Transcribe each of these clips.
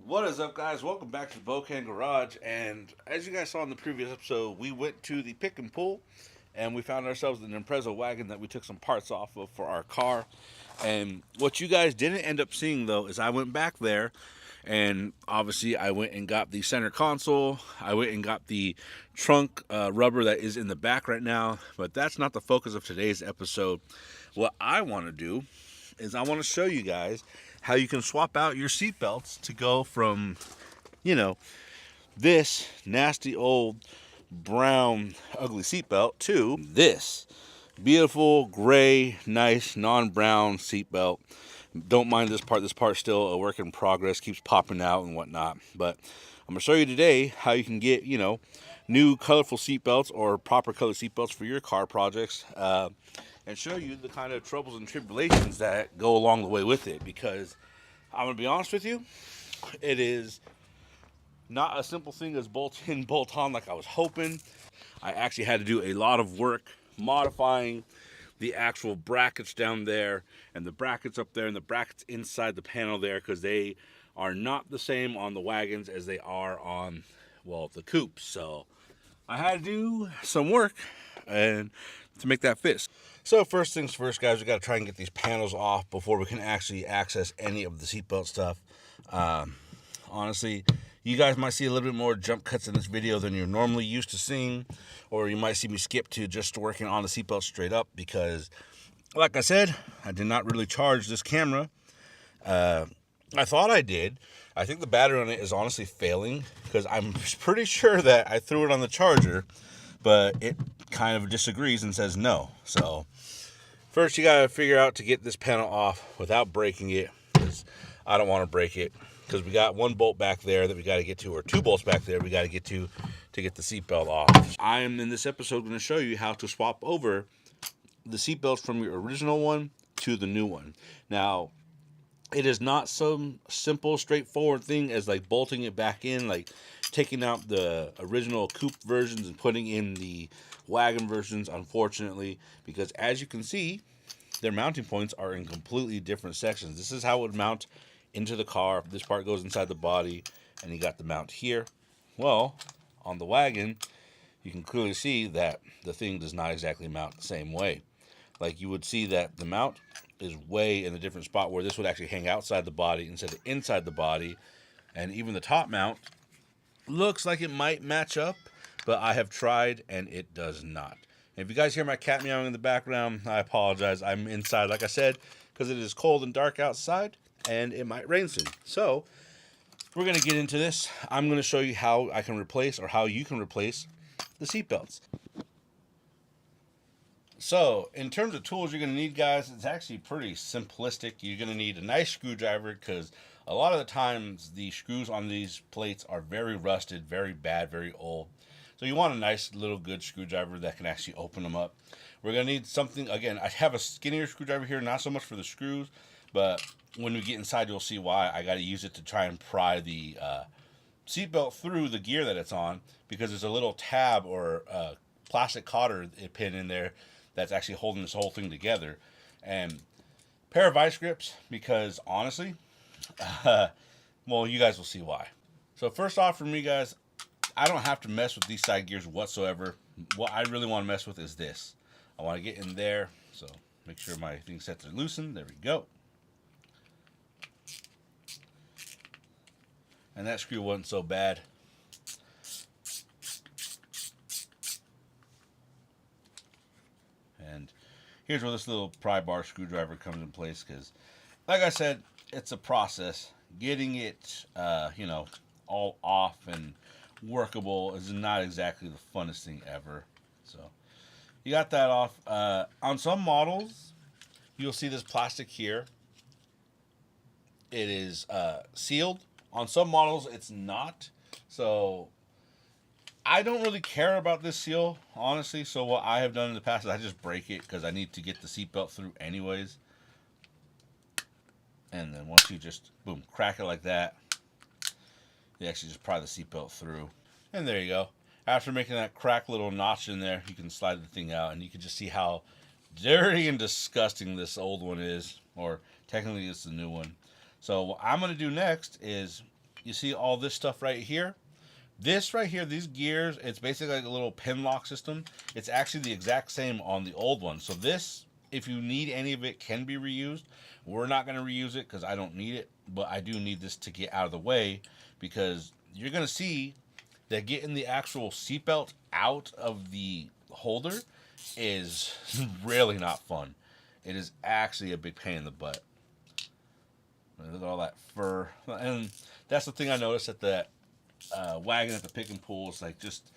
What is up, guys? Welcome back to the Bocan Garage. And as you guys saw in the previous episode, we went to the pick and pull, and we found ourselves an Impreza wagon that we took some parts off of for our car. And what you guys didn't end up seeing, though, is I went back there, and obviously I went and got the center console. I went and got the trunk rubber that is in the back right now. But that's not the focus of today's episode. What I want to do is I want to show you guys how you can swap out your seatbelts to go from, this nasty old brown ugly seatbelt to this beautiful gray, nice, non-brown seatbelt. Don't mind this part. This part's still a work in progress, keeps popping out and whatnot. But I'm going to show you today how you can get, new colorful seatbelts or proper color seatbelts for your car projects. And show you the kind of troubles and tribulations that go along the way with it. Because I'm going to be honest with you, it is not a simple thing as bolt in, bolt on like I was hoping. I actually had to do a lot of work modifying the actual brackets down there and the brackets up there and the brackets inside the panel there, because they are not the same on the wagons as they are on, the coupes. So I had to do some work and to make that fit. So first things first, guys, we got to try and get these panels off before we can actually access any of the seatbelt stuff. Honestly, you guys might see a little bit more jump cuts in this video than you're normally used to seeing, or you might see me skip to just working on the seatbelt straight up because, like I said, I did not really charge this camera. I thought I did. I think the battery on it is honestly failing because I'm pretty sure that I threw it on the charger, but it kind of disagrees and says no. So first you got to figure out to get this panel off without breaking it, because I don't want to break it, because we got one bolt back there that we got to get to, or two bolts back there we got to get to get the seatbelt off. I am in this episode going to show you how to swap over the seatbelts from your original one to the new one. Now, it is not some simple, straightforward thing as like bolting it back in, like taking out the original coupe versions and putting in the wagon versions, unfortunately, because as you can see, their mounting points are in completely different sections. This is how it would mount into the car. This part goes inside the body, and you got the mount here. Well, on the wagon, you can clearly see that the thing does not exactly mount the same way. Like, you would see that the mount is way in a different spot, where this would actually hang outside the body instead of inside the body. And even the top mount looks like it might match up, but I have tried and it does not. And if you guys hear my cat meowing in the background, I apologize. I'm inside, like I said, because it is cold and dark outside and it might rain soon. So we're going to get into this. I'm going to show you how I can replace, or how you can replace, the seatbelts. So, in terms of tools you're going to need, guys, it's actually pretty simplistic. You're going to need a nice screwdriver, because a lot of the times the screws on these plates are very rusted, very bad, very old. So you want a nice little good screwdriver that can actually open them up. We're going to need something, again, I have a skinnier screwdriver here, not so much for the screws, but when we get inside you'll see why. I got to use it to try and pry the seatbelt through the gear that it's on, because there's a little tab or plastic cotter pin in there that's actually holding this whole thing together. And pair of vice grips, because honestly, you guys will see why. So first off, for me, guys, I don't have to mess with these side gears whatsoever. What I really want to mess with is this. I want to get in there, so make sure my thing sets are loosened. There we go. And that screw wasn't so bad. And here's where this little pry bar screwdriver comes in place, because, like I said, it's a process. Getting it, all off and workable is not exactly the funnest thing ever. So you got that off. On some models, you'll see this plastic here. It is sealed. On some models, it's not. So I don't really care about this seal, honestly. So what I have done in the past is I just break it, because I need to get the seatbelt through anyways. And then once you just, boom, crack it like that, you actually just pry the seatbelt through. And there you go. After making that crack little notch in there, you can slide the thing out, and you can just see how dirty and disgusting this old one is, or technically it's the new one. So what I'm going to do next is you see all this stuff right here? This right here, these gears, it's basically like a little pin lock system. It's actually the exact same on the old one. So this, if you need any of it, can be reused. We're not going to reuse it because I don't need it, but I do need this to get out of the way because you're going to see that getting the actual seatbelt out of the holder is really not fun. It is actually a big pain in the butt. Look at all that fur. And that's the thing I noticed at the wagon at the pick and pull is like just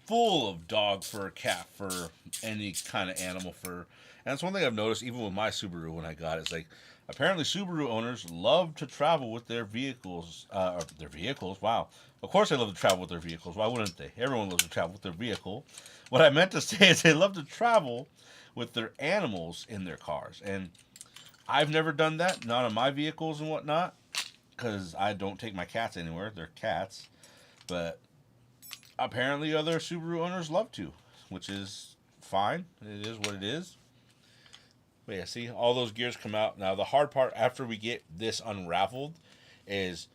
full of dog fur, cat fur, any kind of animal fur. And that's one thing I've noticed even with my Subaru when I got it. It's like apparently Subaru owners love to travel with their vehicles. Wow. Of course they love to travel with their vehicles. Why wouldn't they? Everyone loves to travel with their vehicle. What I meant to say is they love to travel with their animals in their cars. And I've never done that, not on my vehicles and whatnot, because I don't take my cats anywhere. They're cats. But apparently other Subaru owners love to, which is fine. It is what it is. But yeah, see, all those gears come out. Now, the hard part after we get this unraveled is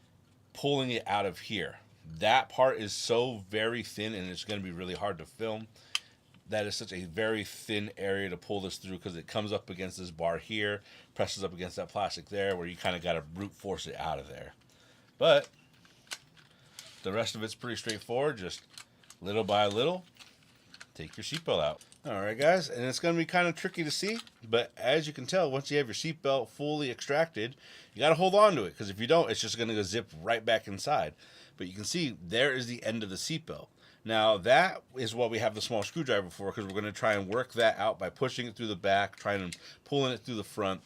pulling it out of here. That part is so very thin, and it's going to be really hard to film. That is such a very thin area to pull this through because it comes up against this bar here, presses up against that plastic there, where you kind of got to brute force it out of there. But the rest of it's pretty straightforward. Just little by little, take your seatbelt out. All right, guys, and it's going to be kind of tricky to see, but as you can tell, once you have your seatbelt fully extracted, you got to hold on to it because if you don't, it's just going to go zip right back inside. But you can see there is the end of the seatbelt. Now, that is what we have the small screwdriver for because we're going to try and work that out by pushing it through the back, trying and pulling it through the front,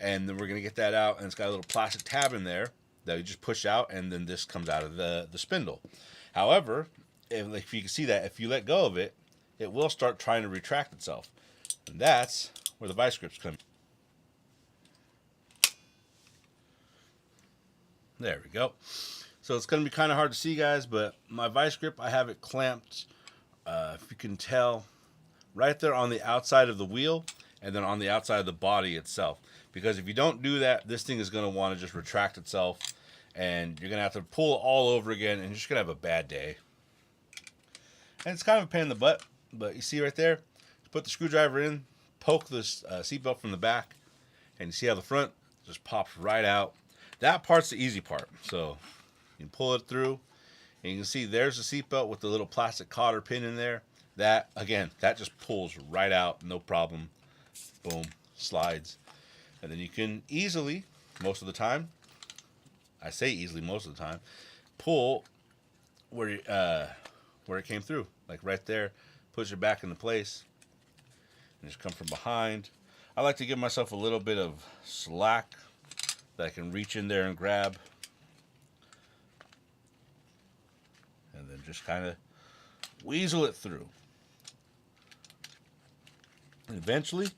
and then we're going to get that out, and it's got a little plastic tab in there that you just push out, and then this comes out of the spindle. However, if you can see that, if you let go of it, it will start trying to retract itself. And that's where the vice grips come in. There we go. So it's going to be kind of hard to see, guys, but my vice grip, I have it clamped, if you can tell, right there on the outside of the wheel and then on the outside of the body itself. Because if you don't do that, this thing is going to want to just retract itself, and you're going to have to pull all over again, and you're just going to have a bad day. And it's kind of a pain in the butt, but you see right there, put the screwdriver in, poke this seatbelt from the back, and you see how the front just pops right out. That part's the easy part. So you can pull it through, and you can see there's the seatbelt with the little plastic cotter pin in there. That, again, that just pulls right out, no problem. Boom, slides. And then you can easily, most of the time, I say easily most of the time, pull where it came through. Like right there, push it back into place, and just come from behind. I like to give myself a little bit of slack that I can reach in there and grab. And then just kind of weasel it through. And eventually,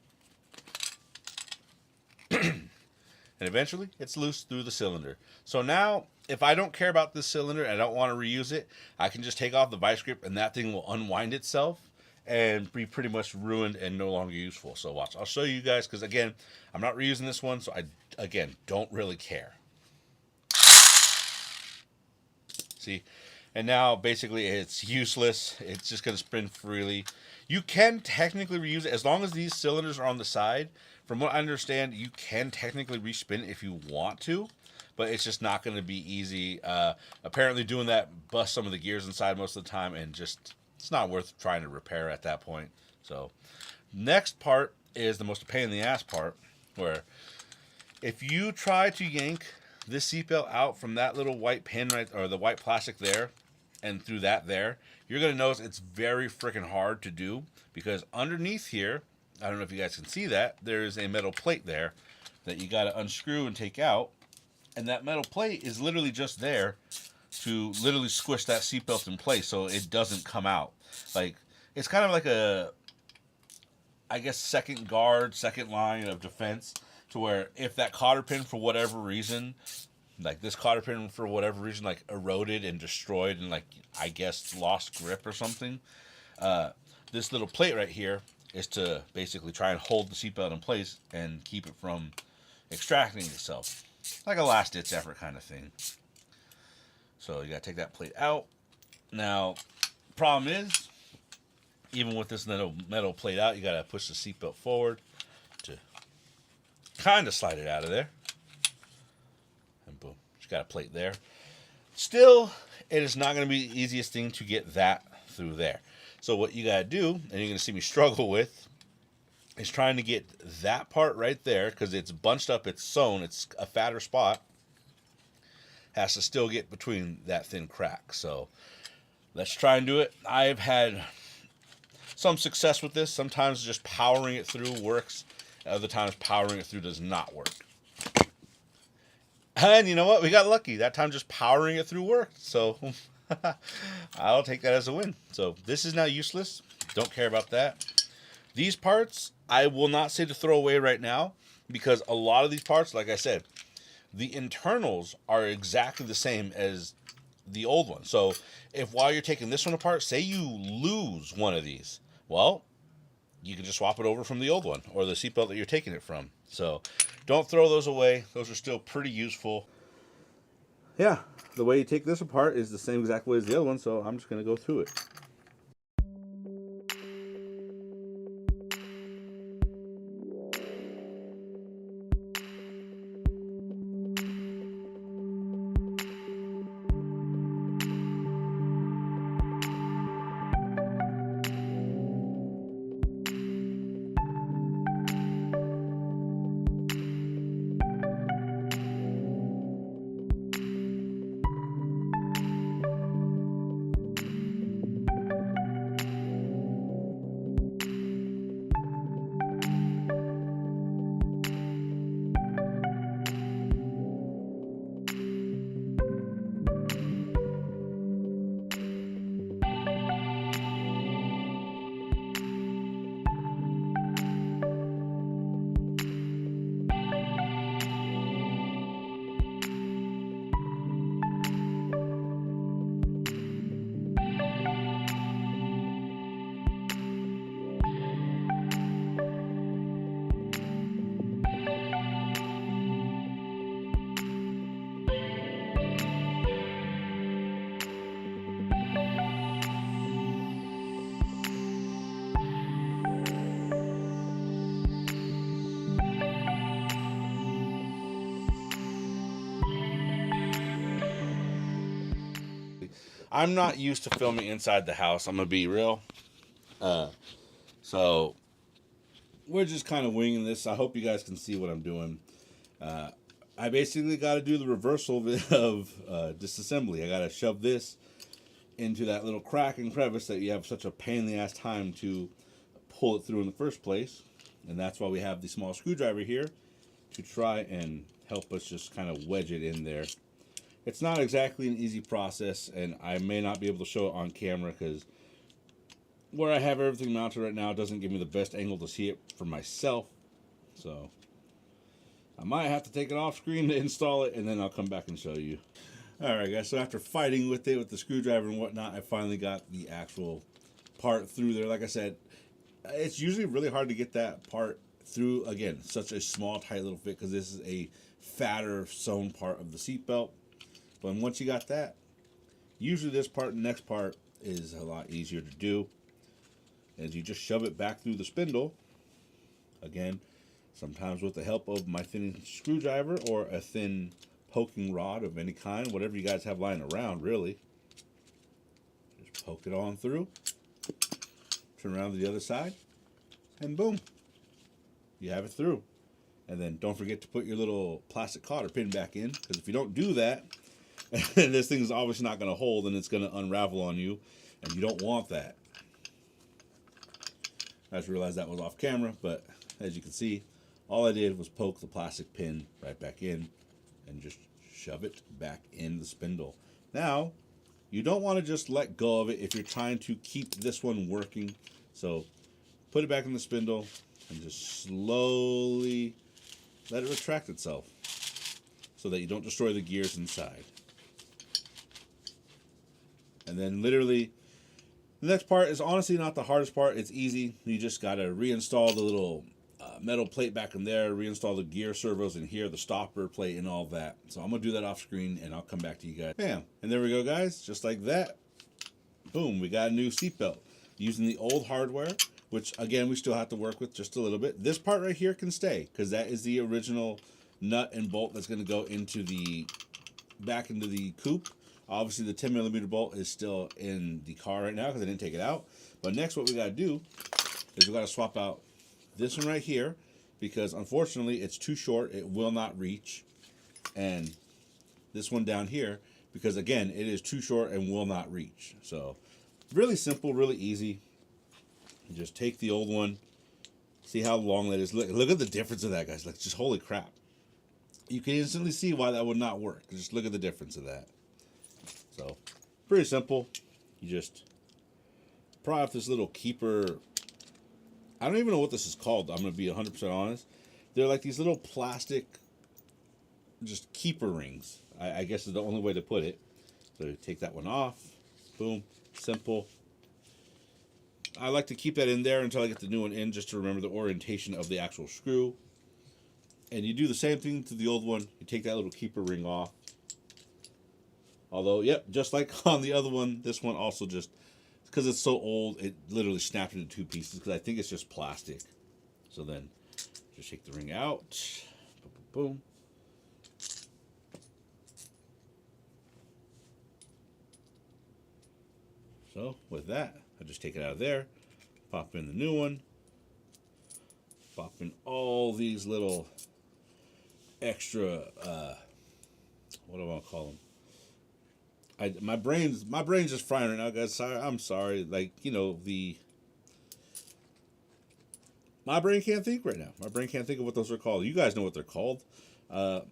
it's loose through the cylinder. So now, if I don't care about this cylinder and I don't want to reuse it, I can just take off the vice grip and that thing will unwind itself and be pretty much ruined and no longer useful. So watch, I'll show you guys, because again, I'm not reusing this one, so I, again, don't really care. See? And now, basically, it's useless. It's just going to spin freely. You can technically reuse it. As long as these cylinders are on the side, from what I understand, you can technically respin it if you want to. But it's just not going to be easy. Apparently, doing that busts some of the gears inside most of the time. And just, it's not worth trying to repair at that point. So, next part is the most pain in the ass part. Where, if you try to yank this seatbelt out from that little white pin right, or the white plastic there, and through that there, you're going to notice it's very freaking hard to do, because underneath here, I don't know if you guys can see that, there's a metal plate there that you got to unscrew and take out, and that metal plate is literally just there to literally squish that seatbelt in place so it doesn't come out. Like, it's kind of like a, I guess, second guard, second line of defense, to where if that cotter pin for whatever reason, like this cotter pin for whatever reason, like eroded and destroyed and like, I guess, lost grip or something, this little plate right here is to basically try and hold the seatbelt in place and keep it from extracting itself. Like a last ditch effort kind of thing. So you got to take that plate out. Now, problem is, even with this metal plate out, you got to push the seatbelt forward to kind of slide it out of there. And boom, you got a plate there. Still, it is not going to be the easiest thing to get that through there. So what you got to do, and you're going to see me struggle with, is trying to get that part right there, because it's bunched up, it's sewn, it's a fatter spot, has to still get between that thin crack. So let's try and do it. I've had some success with this. Sometimes just powering it through works. Other times powering it through does not work. And you know what? We got lucky. That time just powering it through worked. So I'll take that as a win. So this is now useless. Don't care about that. These parts, I will not say to throw away right now, because a lot of these parts, like I said, the internals are exactly the same as the old one. So if while you're taking this one apart, say you lose one of these, well, you can just swap it over from the old one or the seatbelt that you're taking it from. So don't throw those away. Those are still pretty useful. Yeah, the way you take this apart is the same exact way as the other one, so I'm just going to go through it. I'm not used to filming inside the house, I'm going to be real. So we're just kind of winging this. I hope you guys can see what I'm doing. I basically got to do the reversal of disassembly. I got to shove this into that little crack and crevice that you have such a pain in the ass time to pull it through in the first place. And that's why we have the small screwdriver here to try and help us just kind of wedge it in there. It's not exactly an easy process, and I may not be able to show it on camera because where I have everything mounted right now doesn't give me the best angle to see it for myself. So I might have to take it off screen to install it, and then I'll come back and show you. Alright guys, so after fighting with it with the screwdriver and whatnot, I finally got the actual part through there. Like I said, it's usually really hard to get that part through, again, such a small tight little fit, because this is a fatter sewn part of the seatbelt. But once you got that, usually this part and the next part is a lot easier to do. As you just shove it back through the spindle, again, sometimes with the help of my thin screwdriver or a thin poking rod of any kind, whatever you guys have lying around, really. Just poke it on through, turn around to the other side, and boom, you have it through. And then don't forget to put your little plastic cotter pin back in, because if you don't do that, this thing is obviously not going to hold, and it's going to unravel on you, and you don't want that. I just realized that was off camera, but as you can see, all I did was poke the plastic pin right back in and just shove it back in the spindle. Now, you don't want to just let go of it if you're trying to keep this one working. So put it back in the spindle and just slowly let it retract itself so that you don't destroy the gears inside. And then literally, the next part is honestly not the hardest part. It's easy. You just got to reinstall the little metal plate back in there, reinstall the gear servos in here, the stopper plate, and all that. So I'm going to do that off screen, and I'll come back to you guys. Bam. And there we go, guys. Just like that. Boom. We got a new seatbelt. Using the old hardware, which, again, we still have to work with just a little bit. This part right here can stay, because that is the original nut and bolt that's going to go into back into the coupe. Obviously, the 10mm bolt is still in the car right now because I didn't take it out. But next, what we got to do is we got to swap out this one right here, because unfortunately it's too short, it will not reach, and this one down here because again it is too short and will not reach. So really simple, really easy. You just take the old one, see how long that is. Look at the difference of that, guys. Like, just holy crap, you can instantly see why that would not work. Just look at the difference of that. So pretty simple. You just pry off this little keeper. I don't even know what this is called. I'm going to be 100% honest. They're like these little plastic, just keeper rings, I guess is the only way to put it. So take that one off. Boom. Simple. I like to keep that in there until I get the new one in, just to remember the orientation of the actual screw. And you do the same thing to the old one. You take that little keeper ring off. Although, yep, just like on the other one, this one also just, because it's so old, it literally snapped into two pieces, because I think it's just plastic. So then just take the ring out. Boom, boom, boom. So with that, I just take it out of there, pop in the new one, pop in all these little extra, what do I want to call them? My brain's just frying right now, guys. I'm sorry. Like, you know, my brain can't think right now. My brain can't think of what those are called. You guys know what they're called.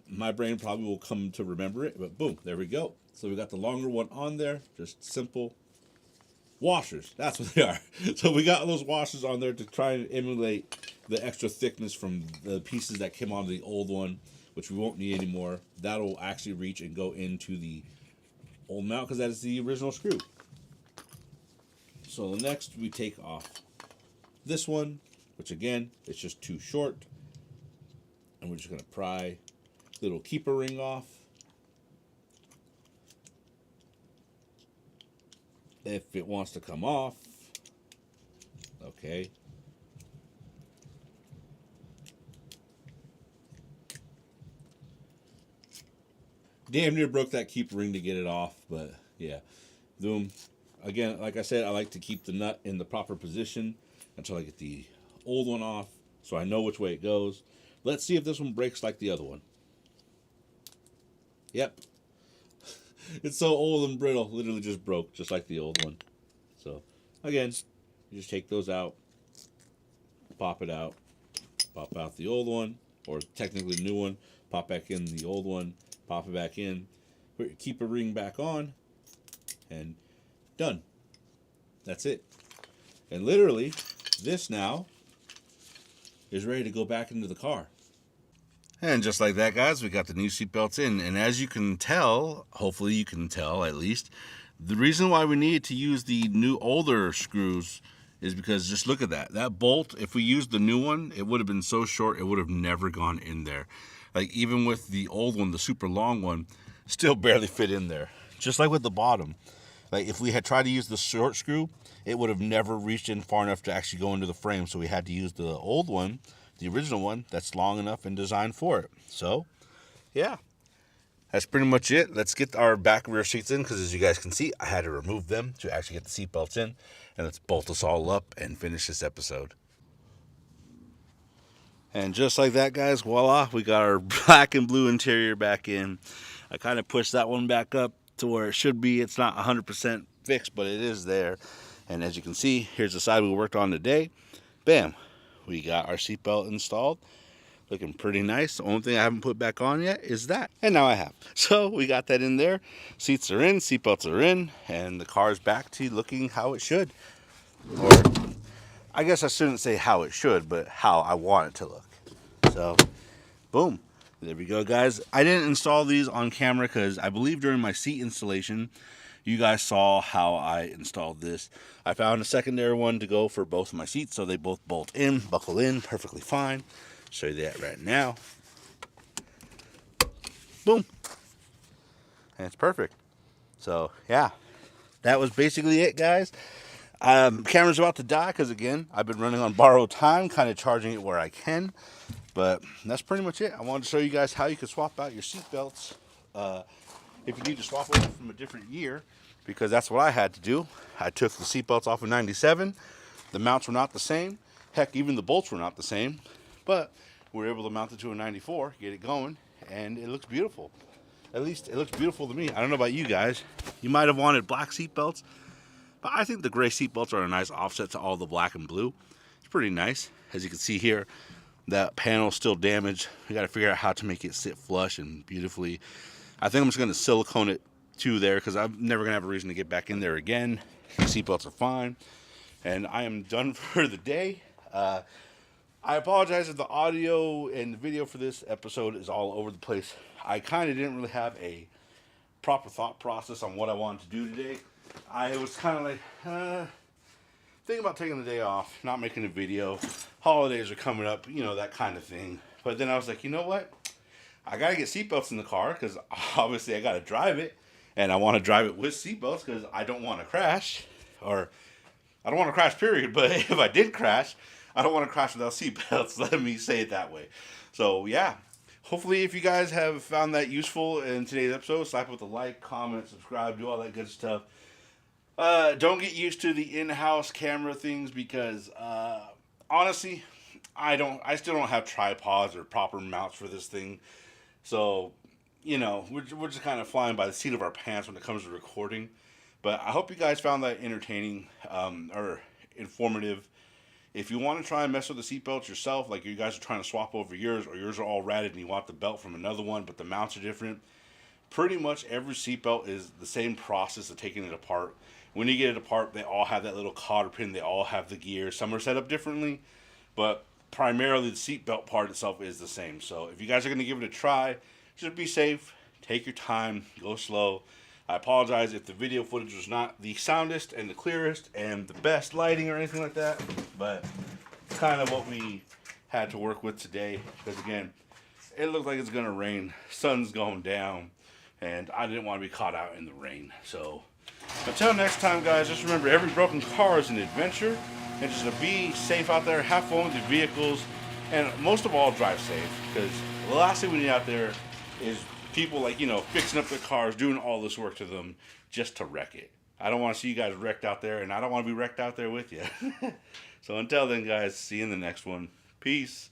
My brain probably will come to remember it, but boom, there we go. So we got the longer one on there, just simple washers. That's what they are. So we got those washers on there to try and emulate the extra thickness from the pieces that came on the old one, which we won't need anymore. That'll actually reach and go into the old mount, because that is the original screw. So the next, we take off this one, which again, it's just too short, and we're just going to pry the little keeper ring off. If it wants to come off, okay. Damn near broke that keeper ring to get it off, but yeah. Boom. Again, like I said, I like to keep the nut in the proper position until I get the old one off, so I know which way it goes. Let's see if this one breaks like the other one. Yep. It's so old and brittle, literally just broke, just like the old one. So, again, you just take those out, pop it out, pop out the old one, or technically the new one, pop back in the old one, pop it back in, put your keeper ring back on, and done. That's it. And literally, this now is ready to go back into the car. And just like that, guys, we got the new seatbelts in. And as you can tell, hopefully you can tell at least, the reason why we needed to use the new older screws is because just look at that. That bolt, if we used the new one, it would have been so short, it would have never gone in there. Like, even with the old one, the super long one, still barely fit in there. Just like with the bottom. Like, if we had tried to use the short screw, it would have never reached in far enough to actually go into the frame. So we had to use the old one, the original one, that's long enough and designed for it. So, yeah. That's pretty much it. Let's get our back rear seats in, because as you guys can see, I had to remove them to actually get the seatbelts in. And let's bolt us all up and finish this episode. And just like that, guys, voila, we got our black and blue interior back in. I kind of pushed that one back up to where it should be. It's not 100% fixed, but it is there. And as you can see, here's the side we worked on today. Bam, we got our seatbelt installed. Looking pretty nice. The only thing I haven't put back on yet is that. And now I have. So we got that in there. Seats are in, seatbelts are in, and the car's back to looking how it should. Or, I guess I shouldn't say how it should, but how I want it to look. So, boom. There we go, guys. I didn't install these on camera because I believe during my seat installation, You guys saw how I installed this. I found a secondary one to go for both of my seats, so they both bolt in, buckle in perfectly fine. Show you that right now. Boom. And it's perfect. So, yeah. That was basically it, guys. Camera's about to die because, again, I've been running on borrowed time, kind of charging it where I can. But that's pretty much it. I wanted to show you guys how you can swap out your seat belts if you need to swap over from a different year, because that's what I had to do. I took the seat belts off of 97. The mounts were not the same. Heck, even the bolts were not the same. But we were able to mount it to a 94, get it going, and it looks beautiful. At least it looks beautiful to me. I don't know about you guys. You might have wanted black seat belts, but I think the gray seat belts are a nice offset to all the black and blue. It's pretty nice. As you can see here, that panel's still damaged. We got to figure out how to make it sit flush and beautifully. I think I'm just going to silicone it to there because I'm never going to have a reason to get back in there again. The seatbelts are fine. And I am done for the day. I apologize if the audio and the video for this episode is all over the place. I kind of didn't really have a proper thought process on what I wanted to do today. I was kind of like, thinking about taking the day off, not making a video. Holidays are coming up, you know, that kind of thing. But then I was like, you know what? I got to get seatbelts in the car because obviously I got to drive it. And I want to drive it with seatbelts because I don't want to crash. Or I don't want to crash, period. But if I did crash, I don't want to crash without seatbelts. Let me say it that way. So, yeah. Hopefully, if you guys have found that useful in today's episode, slap it with a like, comment, subscribe, do all that good stuff. Don't get used to the in-house camera things because, honestly, I still don't have tripods or proper mounts for this thing. So, you know, we're just kind of flying by the seat of our pants when it comes to recording. But I hope you guys found that entertaining, or informative. If you want to try and mess with the seatbelts yourself, like you guys are trying to swap over yours, or yours are all ratted and you want the belt from another one, but the mounts are different, pretty much every seatbelt is the same process of taking it apart. When you get it apart, they all have that little cotter pin. They all have the gear. Some are set up differently, but primarily the seatbelt part itself is the same. So if you guys are going to give it a try, just be safe. Take your time. Go slow. I apologize if the video footage was not the soundest and the clearest and the best lighting or anything like that, but it's kind of what we had to work with today because, again, it looked like it's going to rain. Sun's going down, and I didn't want to be caught out in the rain. So until next time, guys, just remember every broken car is an adventure, and just to be safe out there, have fun with your vehicles, and most of all, drive safe, because the last thing we need out there is people, like, you know, fixing up their cars, doing all this work to them just to wreck it. I don't want to see you guys wrecked out there, and I don't want to be wrecked out there with you. So until then, guys, see you in the next one. Peace.